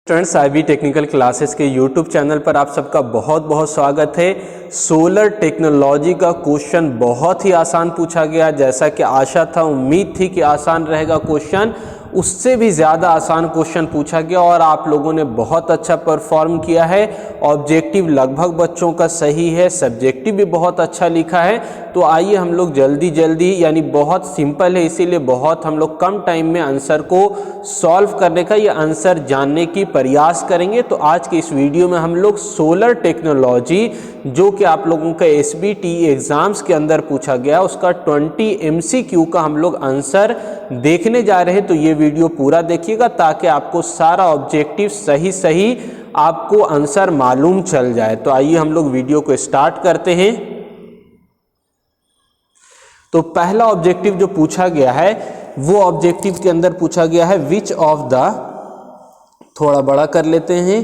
Students IB technical classes के YouTube channel पर आप सबका बहुत बहुत स्वागत है। सोलर टेक्नोलॉजी का क्वेश्चन बहुत ही आसान पूछा गया, जैसा कि आशा था, उम्मीद थी कि आसान रहेगा क्वेश्चन, उससे भी ज़्यादा आसान क्वेश्चन पूछा गया और आप लोगों ने बहुत अच्छा परफॉर्म किया है। ऑब्जेक्टिव लगभग बच्चों का सही है, सब्जेक्टिव भी बहुत अच्छा लिखा है। तो आइए हम लोग जल्दी यानी बहुत सिंपल है, इसीलिए बहुत हम लोग कम टाइम में आंसर को सॉल्व करने का या आंसर जानने की प्रयास करेंगे। तो आज के इस वीडियो में हम लोग सोलर टेक्नोलॉजी, जो कि आप लोगों का SBT एग्जाम्स के अंदर पूछा गया, उसका 20 MCQ का हम लोग आंसर देखने जा रहे हैं। तो ये वीडियो पूरा देखिएगा ताकि आपको सारा ऑब्जेक्टिव सही आपको आंसर मालूम चल जाए। तो आइए हम लोग वीडियो को स्टार्ट करते हैं। तो पहला ऑब्जेक्टिव जो पूछा गया है वो ऑब्जेक्टिव के अंदर पूछा गया है विच ऑफ द, थोड़ा बड़ा कर लेते हैं,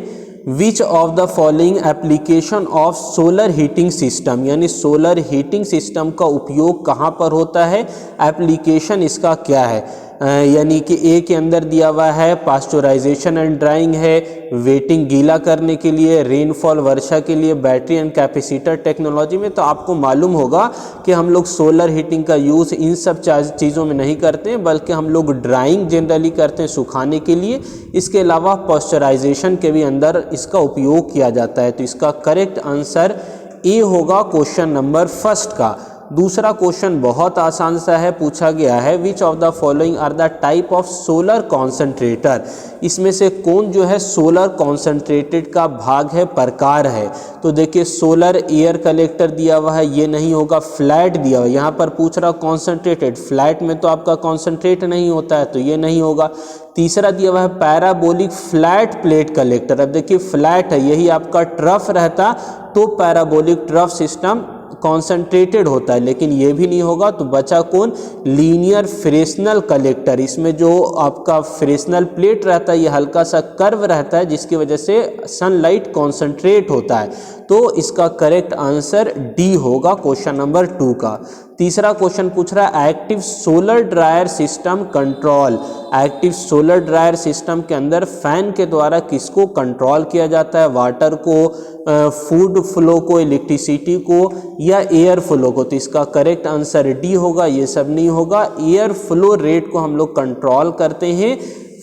विच of the following application of solar heating system, यानी सोलर हीटिंग सिस्टम का उपयोग कहाँ पर होता है, एप्लीकेशन इसका क्या है। यानी कि ए के अंदर दिया हुआ है पास्चुराइजेशन एंड ड्राइंग है, वेटिंग गीला करने के लिए, रेनफॉल वर्षा के लिए, बैटरी एंड कैपेसिटर टेक्नोलॉजी में। तो आपको मालूम होगा कि हम लोग सोलर हीटिंग का यूज़ इन सब चीज़ों में नहीं करते हैं, बल्कि हम लोग ड्राइंग जनरली करते हैं सुखाने के लिए। इसके अलावा पास्चुराइजेशन के भी अंदर इसका उपयोग किया जाता है। तो इसका करेक्ट आंसर ए होगा क्वेश्चन नंबर फर्स्ट का। दूसरा क्वेश्चन बहुत आसान सा है, पूछा गया है which of the following are the type of solar concentrator, इसमें से कौन जो है सोलर कॉन्सेंट्रेटेड का भाग है, प्रकार है। तो देखिए सोलर एयर कलेक्टर दिया हुआ है, ये नहीं होगा। फ्लैट दिया हुआ है, यहाँ पर पूछ रहा कॉन्सेंट्रेटेड, फ्लैट में तो आपका कॉन्सेंट्रेट नहीं होता है, तो ये नहीं होगा। तीसरा दिया हुआ है पैराबोलिक फ्लैट प्लेट कलेक्टर। अब देखिए फ्लैट है, यही आपका ट्रफ रहता तो पैराबोलिक ट्रफ सिस्टम कॉन्सेंट्रेटेड होता है, लेकिन ये भी नहीं होगा। तो बचा कौन, लीनियर फ्रेस्नल कलेक्टर। इसमें जो आपका फ्रेस्नल प्लेट रहता है ये हल्का सा कर्व रहता है, जिसकी वजह से सनलाइट कॉन्सेंट्रेट होता है। तो इसका करेक्ट आंसर डी होगा क्वेश्चन नंबर 2 का। तीसरा क्वेश्चन पूछ रहा है active solar dryer system control. Active solar dryer system के अंदर फैन के द्वारा किसको कंट्रोल किया जाता है, वाटर को, फूड फ्लो को, इलेक्ट्रिसिटी को या एयर फ्लो को। तो इसका करेक्ट आंसर डी होगा, ये सब नहीं होगा। एयर फ्लो रेट को हम लोग कंट्रोल करते हैं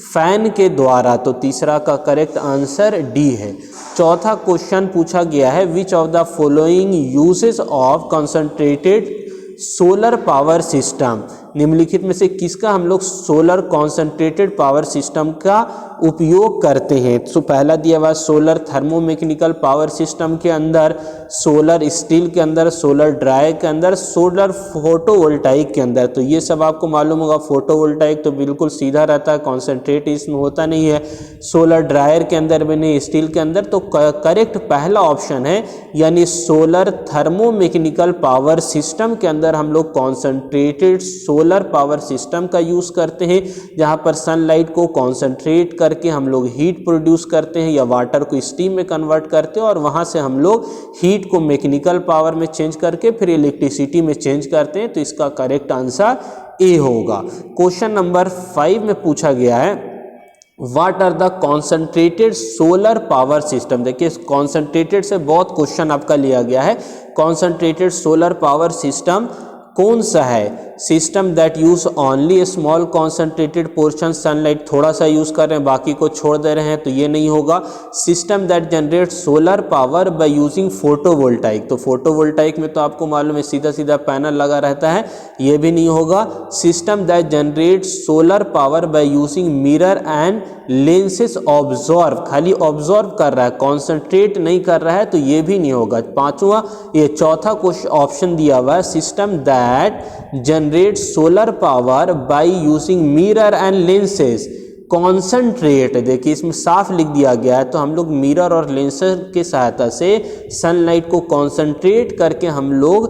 फैन के द्वारा। तो तीसरा का करेक्ट आंसर डी है। चौथा क्वेश्चन पूछा गया है which of the following uses of concentrated solar power system, निम्नलिखित में से किसका हम लोग सोलर कॉन्सेंट्रेटेड पावर सिस्टम का उपयोग करते हैं। तो पहला दिया हुआ सोलर थर्मोमैकेनिकल पावर सिस्टम के अंदर, सोलर स्टील के अंदर, सोलर ड्रायर के अंदर, सोलर फोटोवोल्टाइक के अंदर। तो ये सब आपको मालूम होगा। फोटोवोल्टाइक तो बिल्कुल सीधा रहता है, कॉन्सेंट्रेट इसमें होता नहीं है। सोलर ड्रायर के अंदर भी नहीं, स्टील के अंदर। तो करेक्ट पहला ऑप्शन है, यानी सोलर थर्मोमैकेनिकल पावर सिस्टम के अंदर हम लोग कॉन्सेंट्रेटेड सोलर पावर सिस्टम का यूज़ करते हैं, जहाँ पर सनलाइट को कॉन्सेंट्रेट करके हम लोग हीट प्रोड्यूस करते हैं या वाटर को स्टीम में कन्वर्ट करते हैं, और वहाँ से हम लोग हीट को मैकेनिकल पावर में चेंज करके फिर इलेक्ट्रिसिटी में चेंज करते हैं। तो इसका करेक्ट आंसर ए होगा। क्वेश्चन नंबर 5 में पूछा गया है what are the concentrated solar power system. देखिए कॉन्सेंट्रेटेड से बहुत क्वेश्चन आपका लिया गया है। कॉन्सेंट्रेटेड सोलर पावर सिस्टम कौन सा है, system that use only A small concentrated portion, sunlight थोड़ा सा यूज कर रहे हैं बाकी को छोड़ दे रहे हैं, तो ये नहीं होगा। System that generate solar power by using photovoltaic, तो फोटोवोल्टाइक में तो आपको मालूम है सीधा सीधा पैनल लगा रहता है, ये भी नहीं होगा। System that generate solar power by using mirror and lenses absorb, खाली ऑब्जॉर्व कर रहा है, कॉन्सेंट्रेट नहीं कर रहा है, तो ये भी नहीं होगा। पांचवा, ये चौथा क्वेश्चन ऑप्शन दिया हुआ है system that generate solar power by using mirror and lenses concentrate. देखिए इसमें साफ लिख दिया गया है, तो हम लोग मिरर और लेंसर की सहायता से सनलाइट को कॉन्सेंट्रेट करके हम लोग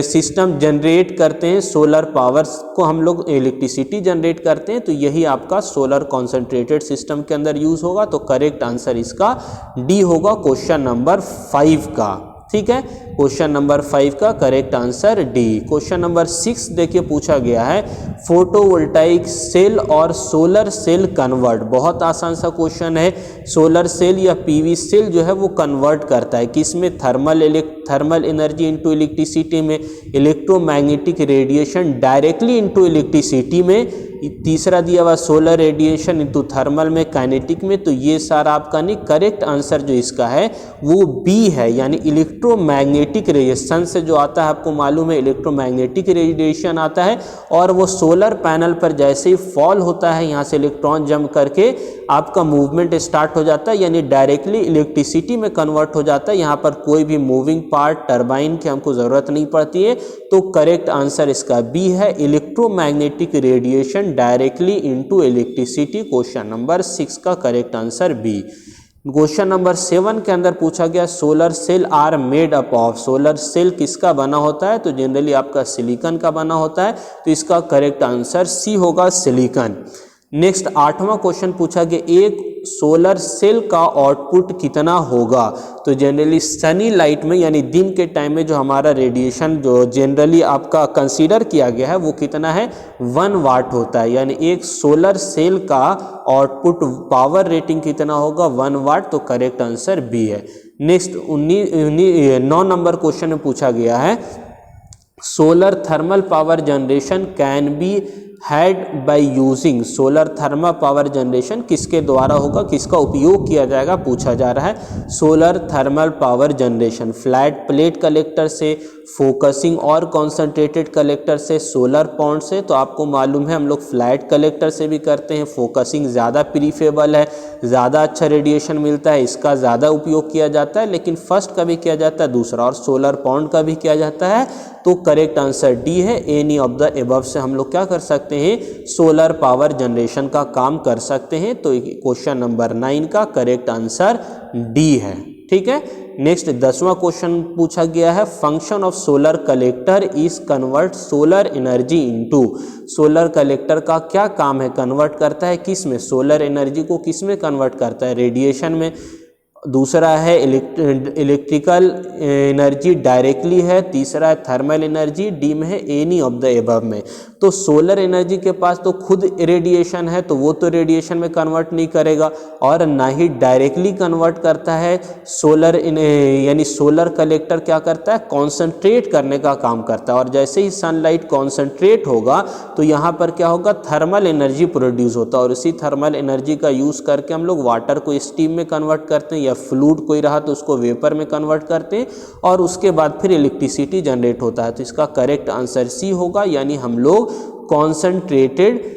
सिस्टम जनरेट करते हैं, सोलर पावर को हम लोग इलेक्ट्रिसिटी जनरेट करते हैं। तो यही आपका सोलर कॉन्सेंट्रेटेड सिस्टम के अंदर यूज होगा। तो करेक्ट आंसर इसका डी होगा क्वेश्चन नंबर 5 का। ठीक है। क्वेश्चन नंबर 5 का correct answer D. Question number 6 देखिए पूछा गया है फोटोवोल्टाइक सेल और सोलर सेल कन्वर्ट। बहुत आसान सा क्वेश्चन है। सोलर सेल या पीवी सेल जो है वो कन्वर्ट करता है किसमें, थर्मल एनर्जी इनटू इलेक्ट्रिसिटी में, electromagnetic radiation directly into electricity में, तीसरा दिया हुआ सोलर रेडिएशन इनटू थर्मल में, काइनेटिक में। तो ये सारा आपका नहीं, करेक्ट आंसर जो इसका है वो बी है, यानी इलेक्ट्रोमैग्नेटिक रेडिएशन से जो आता है, आपको मालूम है इलेक्ट्रोमैग्नेटिक रेडिएशन आता है और वो सोलर पैनल पर जैसे ही फॉल होता है यहाँ से इलेक्ट्रॉन जंप करके आपका मूवमेंट स्टार्ट हो जाता है, यानी डायरेक्टली इलेक्ट्रिसिटी में कन्वर्ट हो जाता है। यहाँ पर कोई भी मूविंग पार्ट टरबाइन की हमको ज़रूरत नहीं पड़ती है। तो करेक्ट आंसर इसका बी है, electromagnetic radiation directly into electricity. Question number 6 का correct answer B. Question number 7 के अंदर पूछा गया solar cell are made up of. Solar cell किसका बना होता है, तो जनरली आपका सिलिकॉन का बना होता है। तो इसका करेक्ट आंसर सी होगा, सिलिकॉन। नेक्स्ट 8वां क्वेश्चन पूछा गया एक सोलर सेल का आउटपुट कितना होगा। तो जनरली सनी लाइट में यानी दिन के टाइम में जो हमारा रेडिएशन जो जनरली आपका कंसीडर किया गया है वो कितना है, 1 वाट होता है। यानी एक सोलर सेल का आउटपुट पावर रेटिंग कितना होगा, 1 वाट। तो करेक्ट आंसर बी है। नेक्स्ट 9 नंबर क्वेश्चन में पूछा गया है solar thermal power generation can be had by using. Solar thermal power generation किसके द्वारा होगा, किसका उपयोग किया जाएगा, पूछा जा रहा है। Solar thermal power generation flat plate collector से, फोकसिंग और कॉन्सेंट्रेटेड कलेक्टर से, सोलर पॉन्ड से। तो आपको मालूम है हम लोग फ्लैट कलेक्टर से भी करते हैं। फोकसिंग ज़्यादा प्रीफेबल है, ज़्यादा अच्छा रेडिएशन मिलता है, इसका ज़्यादा उपयोग किया जाता है। लेकिन फर्स्ट का भी किया जाता है, दूसरा और सोलर पॉन्ड का भी किया जाता है। तो करेक्ट आंसर डी है, एनी ऑफ द एबव से हम लोग क्या कर सकते हैं, सोलर पावर जनरेशन का काम कर सकते हैं। तो क्वेश्चन नंबर 9 का करेक्ट आंसर डी है। ठीक है। नेक्स्ट 10वां क्वेश्चन पूछा गया है function of solar collector is convert solar energy into. Solar collector का क्या काम है, कन्वर्ट करता है किस में, सोलर एनर्जी को किस में कन्वर्ट करता है, रेडिएशन में। दूसरा है इलेक्ट्रिकल एनर्जी डायरेक्टली है। तीसरा है थर्मल एनर्जी, डी में है एनी ऑफ द एबव में। तो सोलर एनर्जी के पास तो खुद रेडिएशन है तो वो तो रेडिएशन में कन्वर्ट नहीं करेगा, और ना ही डायरेक्टली कन्वर्ट करता है। सोलर यानी सोलर कलेक्टर क्या करता है, कॉन्सेंट्रेट करने का काम करता है। और जैसे ही सनलाइट कॉन्सेंट्रेट होगा तो यहाँ पर क्या होगा, थर्मल एनर्जी प्रोड्यूस होता है, और उसी थर्मल एनर्जी का यूज़ करके हम लोग वाटर को स्टीम में कन्वर्ट करते हैं, या फ्लूइड कोई रहा तो उसको वेपर में कन्वर्ट करते हैं, और उसके बाद फिर इलेक्ट्रिसिटी जनरेट होता है। तो इसका करेक्ट आंसर सी होगा, यानी हम लोग कॉन्सेंट्रेटेड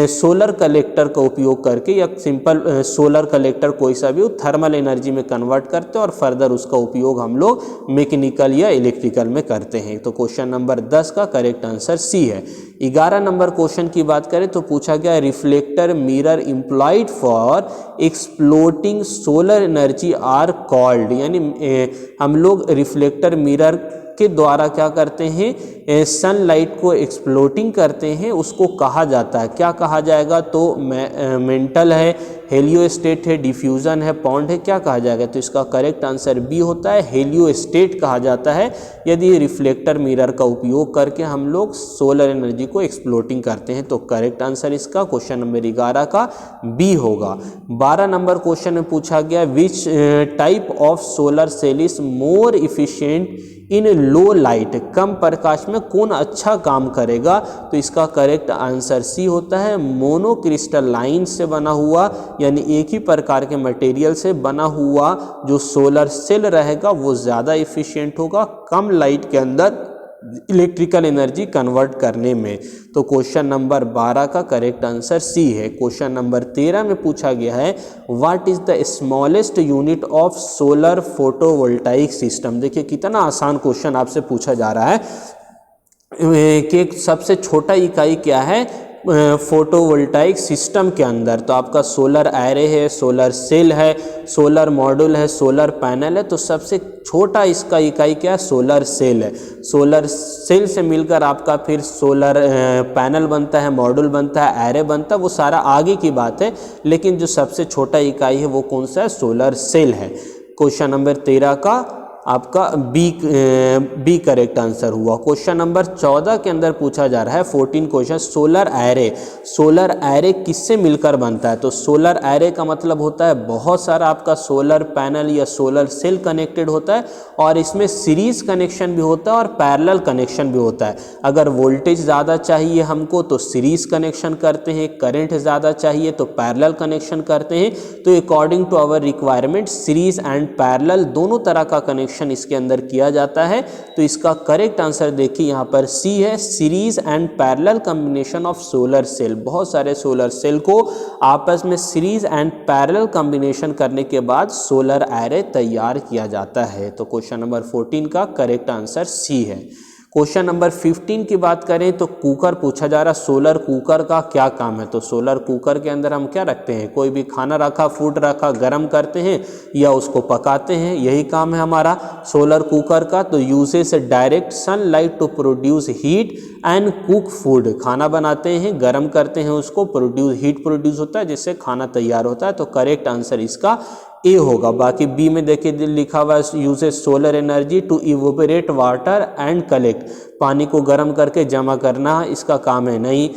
सोलर कलेक्टर का उपयोग करके या सिंपल सोलर कलेक्टर कोई सा भी थर्मल एनर्जी में कन्वर्ट करते हैं और फर्दर उसका उपयोग हम लोग मैकेनिकल या इलेक्ट्रिकल में करते हैं। तो क्वेश्चन नंबर 10 का करेक्ट आंसर सी है। 11 नंबर क्वेश्चन की बात करें तो पूछा गया reflector mirror employed for exploiting solar energy are called. यानी हम लोग रिफ्लेक्टर मिरर के द्वारा क्या करते हैं, सनलाइट को एक्सप्लोटिंग करते हैं, उसको कहा जाता है, क्या कहा जाएगा, तो मेंटल है, हेलियोस्टेट है, डिफ्यूजन है, पॉन्ड है, क्या कहा जाएगा। तो इसका करेक्ट आंसर बी होता है, हेलियोस्टेट कहा जाता है यदि रिफ्लेक्टर मिरर का उपयोग करके हम लोग सोलर एनर्जी को एक्सप्लोटिंग करते हैं। तो करेक्ट आंसर इसका क्वेश्चन नंबर 11 का बी होगा। 12 नंबर क्वेश्चन में पूछा गया which type of solar cell is more efficient in low light. कम प्रकाश में कौन अच्छा काम करेगा। तो इसका करेक्ट आंसर सी होता है, मोनोक्रिस्टलाइन से बना हुआ यानी एक ही प्रकार के मटेरियल से बना हुआ जो सोलर सेल रहेगा वो ज़्यादा इफिशिएंट होगा कम लाइट के अंदर इलेक्ट्रिकल एनर्जी कन्वर्ट करने में। तो क्वेश्चन नंबर 12 का करेक्ट आंसर सी है। क्वेश्चन नंबर 13 में पूछा गया है what is the smallest unit of solar photovoltaic system. देखिए कितना आसान क्वेश्चन आपसे पूछा जा रहा है कि सबसे छोटा इकाई क्या है फोटोवोल्टाइक सिस्टम के अंदर। तो आपका सोलर एरे है, सोलर सेल है, सोलर मॉड्यूल है, सोलर पैनल है। तो सबसे छोटा इसका इकाई क्या है, सोलर सेल है। सोलर सेल से मिलकर आपका फिर सोलर पैनल बनता है, मॉड्यूल बनता है, एरे बनता है, वो सारा आगे की बात है। लेकिन जो सबसे छोटा इकाई है वो कौन सा है, सोलर सेल है। क्वेश्चन नंबर 13 का आपका बी करेक्ट आंसर हुआ। क्वेश्चन नंबर 14 के अंदर पूछा जा रहा है 14 क्वेश्चन, सोलर एरे किससे मिलकर बनता है? तो सोलर एरे का मतलब होता है बहुत सारा आपका सोलर पैनल या सोलर सेल कनेक्टेड होता है और इसमें सीरीज कनेक्शन भी होता है और पैरेलल कनेक्शन भी होता है। अगर वोल्टेज ज़्यादा चाहिए हमको तो सीरीज कनेक्शन करते हैं, करंट ज़्यादा चाहिए तो पैरेलल कनेक्शन करते हैं। तो according to our requirement series and parallel दोनों तरह का कनेक्शन इसके अंदर किया जाता है। तो इसका करेक्ट आंसर देखिए यहाँ पर सी है, series and parallel combination of solar cell. बहुत सारे सोलर सेल को आपस में सीरीज एंड पैरेलल कॉम्बिनेशन करने के बाद सोलर एरे तैयार किया जाता है। तो क्वेश्चन नंबर 14 का करेक्ट आंसर सी है। क्वेश्चन नंबर 15 की बात करें तो कुकर पूछा जा रहा है, सोलर कुकर का क्या काम है? तो सोलर कुकर के अंदर हम क्या रखते हैं? कोई भी खाना रखा, फूड रखा, गर्म करते हैं या उसको पकाते हैं, यही काम है हमारा सोलर कुकर का। तो uses direct sunlight to produce heat and cook food. खाना बनाते हैं, गर्म करते हैं, उसको हीट प्रोड्यूस होता है जिससे खाना तैयार होता है। तो करेक्ट आंसर इसका ए होगा। बाकी बी में देखिए लिखा हुआ है uses solar energy to evaporate water and collect, पानी को गर्म करके जमा करना इसका काम है नहीं।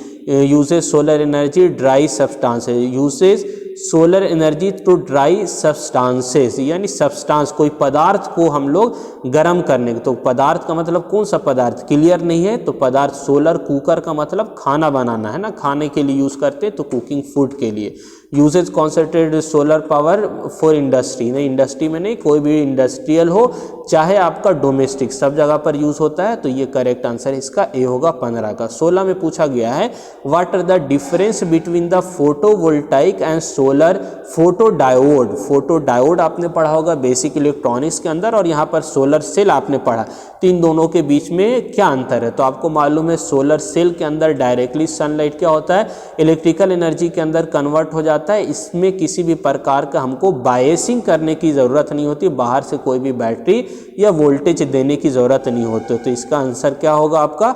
Uses solar energy dry substances, uses solar energy to dry substances, यानी सब्सटेंस कोई पदार्थ को हम लोग गर्म करने। तो पदार्थ का मतलब कौन सा पदार्थ क्लियर नहीं है? तो पदार्थ सोलर कुकर का मतलब खाना बनाना है ना, खाने के लिए यूज़ करते हैं तो कुकिंग फूड के लिए। Uses concentrated solar power for industry, नहीं इंडस्ट्री में नहीं, कोई भी इंडस्ट्रियल हो चाहे आपका डोमेस्टिक, सब जगह पर यूज होता है। तो ये करेक्ट आंसर इसका ए होगा 15 का। 16 में पूछा गया है what are the difference between the photovoltaic and solar photodiode. Photodiode आपने पढ़ा होगा बेसिक इलेक्ट्रॉनिक्स के अंदर और यहाँ पर सोलर सेल आपने पढ़ा। तो इन दोनों के बीच में क्या अंतर है? तो आपको मालूम है सोलर सेल के अंदर डायरेक्टली सनलाइट क्या होता है, इलेक्ट्रिकल एनर्जी के अंदर कन्वर्ट हो जाता है। इसमें किसी भी प्रकार का हमको बायसिंग करने की ज़रूरत नहीं होती, बाहर से कोई भी बैटरी या वोल्टेज देने की ज़रूरत नहीं होती। तो इसका आंसर क्या होगा आपका?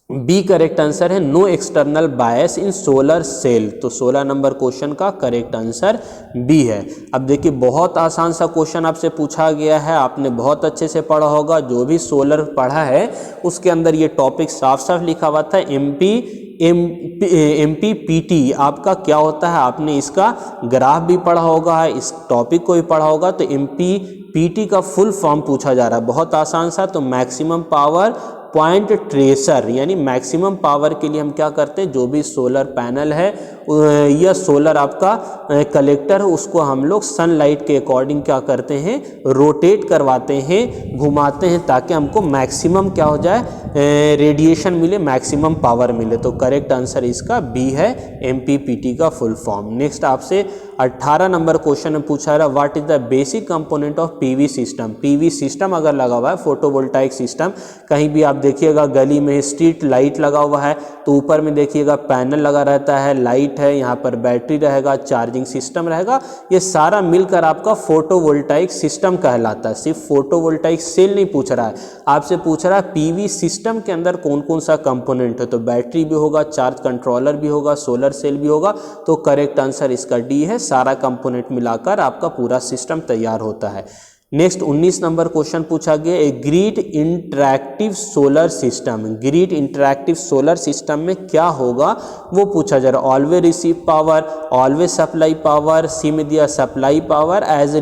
बी करेक्ट आंसर है, नो एक्सटर्नल बायस इन सोलर सेल। तो 16 नंबर क्वेश्चन का करेक्ट आंसर बी है। अब देखिए बहुत आसान सा क्वेश्चन आपसे पूछा गया है, आपने बहुत अच्छे से पढ़ा होगा, जो भी सोलर पढ़ा है उसके अंदर ये टॉपिक साफ साफ लिखा हुआ था। MPPT आपका क्या होता है, आपने इसका ग्राफ भी पढ़ा होगा, इस टॉपिक को भी पढ़ा होगा। तो MPPT का फुल फॉर्म पूछा जा रहा है, बहुत आसान सा। तो मैक्सिमम पावर पॉइंट ट्रेसर, यानी मैक्सिमम पावर के लिए हम क्या करते हैं, जो भी सोलर पैनल है या सोलर आपका कलेक्टर है उसको हम लोग सनलाइट के अकॉर्डिंग क्या करते हैं, रोटेट करवाते हैं, घुमाते हैं, ताकि हमको मैक्सिमम क्या हो जाए, रेडिएशन मिले, मैक्सिमम पावर मिले। तो करेक्ट आंसर इसका बी है, MPPT का फुल फॉर्म। नेक्स्ट आपसे 18 नंबर क्वेश्चन में पूछा रहा what is the basic component of PV system. PV system अगर लगा हुआ है, फोटोवोल्टाइक सिस्टम, कहीं भी आप देखिएगा गली में स्ट्रीट लाइट लगा हुआ है तो ऊपर में देखिएगा पैनल लगा रहता है, लाइट है, यहाँ पर बैटरी रहेगा, चार्जिंग सिस्टम रहेगा, ये सारा मिलकर आपका फोटोवोल्टाइक सिस्टम कहलाता है। सिर्फ फोटोवोल्टाइक सेल नहीं पूछ रहा है, आपसे पूछ रहा है PV सिस्टम के अंदर कौन कौन सा कंपोनेंट है। तो बैटरी भी होगा, चार्ज कंट्रोलर भी होगा, सोलर सेल भी होगा। तो करेक्ट आंसर इसका डी है, सारा कंपोनेंट मिलाकर आपका पूरा सिस्टम तैयार होता है। नेक्स्ट 19 नंबर क्वेश्चन पूछा गया a grid interactive solar system. Grid interactive solar system में क्या होगा वो पूछा जा रहा है। Always receive power, always supply power, C में दिया supply power as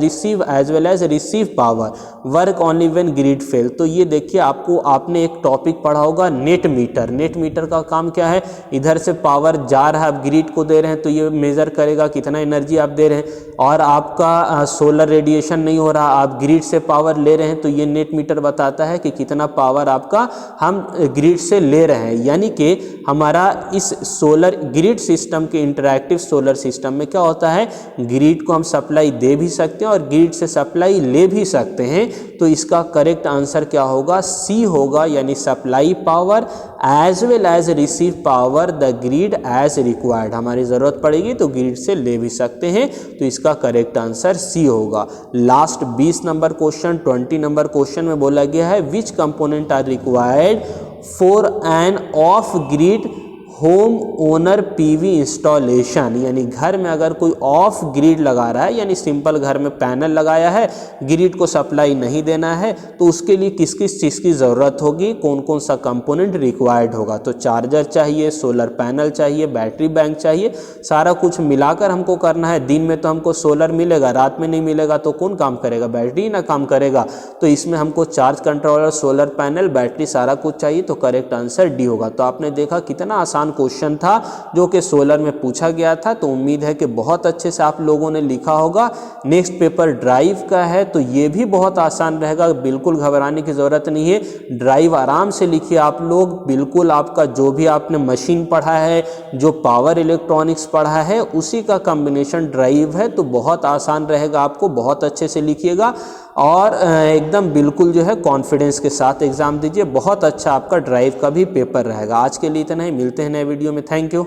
well as receive power, work only when grid fail. तो ये देखिए आपने एक टॉपिक पढ़ा होगा नेट मीटर। नेट मीटर का काम क्या है, इधर से पावर जा रहा है, आप ग्रिड को दे रहे हैं तो ये मेजर करेगा कितना एनर्जी आप दे रहे हैं, और आपका सोलर रेडिएशन नहीं हो रहा, आप ग्रिड से पावर ले रहे हैं तो ये नेट मीटर बताता है कि कितना पावर आपका हम ग्रिड से ले रहे हैं। यानी कि हमारा इस सोलर ग्रिड सिस्टम के इंटरैक्टिव सोलर सिस्टम में क्या होता है, ग्रिड को हम सप्लाई दे भी सकते हैं और ग्रिड से सप्लाई ले भी सकते हैं। तो इसका करेक्ट आंसर क्या होगा, सी होगा, यानी supply power as well as receive power the grid as required. हमारी ज़रूरत पड़ेगी तो ग्रिड से ले भी सकते हैं। तो इसका करेक्ट आंसर सी होगा। Last 20 number question 20 number question में बोला गया है which component are required for an off grid home owner PV installation, यानी घर में अगर कोई ऑफ ग्रिड लगा रहा है, यानी सिंपल घर में पैनल लगाया है, ग्रिड को सप्लाई नहीं देना है, तो उसके लिए किस किस चीज़ की ज़रूरत होगी, कौन कौन सा कंपोनेंट रिक्वायर्ड होगा। तो चार्जर चाहिए, सोलर पैनल चाहिए, बैटरी बैंक चाहिए, सारा कुछ मिलाकर हमको करना है। दिन में तो हमको सोलर मिलेगा, रात में नहीं मिलेगा तो कौन काम करेगा, बैटरी ना काम करेगा। तो इसमें हमको charge controller, solar panel, battery सारा कुछ चाहिए। तो करेक्ट आंसर डी होगा। तो आपने देखा कितना आसान क्वेश्चन था जो कि सोलर में पूछा गया था। तो उम्मीद है कि बहुत अच्छे से आप लोगों ने लिखा होगा। नेक्स्ट पेपर ड्राइव का है, तो ये भी बहुत आसान रहेगा, बिल्कुल घबराने की ज़रूरत नहीं है। ड्राइव आराम से लिखिए आप लोग, बिल्कुल आपका जो भी आपने मशीन पढ़ा है, जो पावर इलेक्ट्रॉनिक्स पढ़ा है, उसी का कॉम्बिनेशन ड्राइव है। तो बहुत आसान रहेगा, आपको बहुत अच्छे से लिखिएगा और एकदम बिल्कुल जो है कॉन्फिडेंस के साथ एग्ज़ाम दीजिए। बहुत अच्छा आपका ड्राइव का भी पेपर रहेगा। आज के लिए इतना ही, मिलते हैं नए वीडियो में। Thank you.